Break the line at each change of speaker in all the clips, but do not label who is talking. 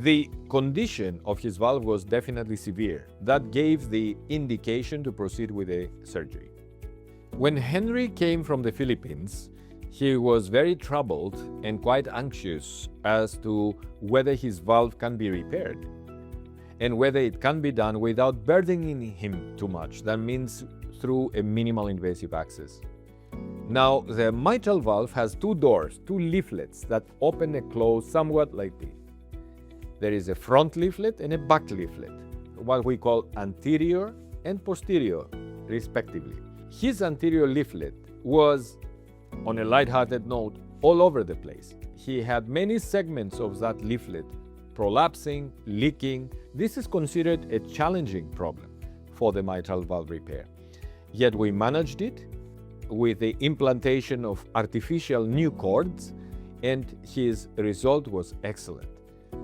The condition of his valve was definitely severe. That gave the indication to proceed with the surgery. When Henry came from the Philippines, he was very troubled and quite anxious as to whether his valve can be repaired and whether it can be done without burdening him too much. That means through a minimal invasive access. Now, the mitral valve has two doors, two leaflets that open and close somewhat like this. There is a front leaflet and a back leaflet, what we call anterior and posterior, respectively. His anterior leaflet was, on a lighthearted note, all over the place. He had many segments of that leaflet prolapsing, leaking. This is considered a challenging problem for the mitral valve repair. Yet we managed it with the implantation of artificial new cords, and his result was excellent.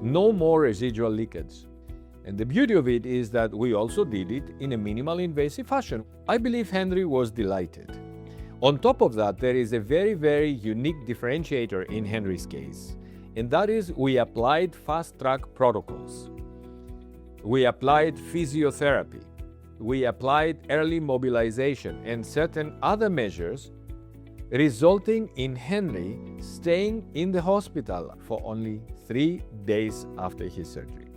No more residual leakage. And the beauty of it is that we also did it in a minimally invasive fashion. I believe Henry was delighted. On top of that, there is a very, very unique differentiator in Henry's case, and that is we applied fast-track protocols. We applied physiotherapy. We applied early mobilization and certain other measures, resulting in Henry staying in the hospital for only 3 days after his surgery.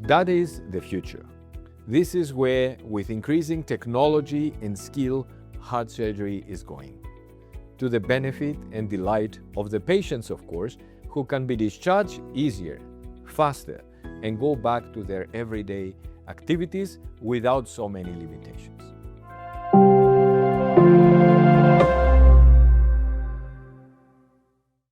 That is the future. This is where, with increasing technology and skill, heart surgery is going, to the benefit and delight of the patients, of course, who can be discharged easier, faster, and go back to their everyday activities without so many limitations.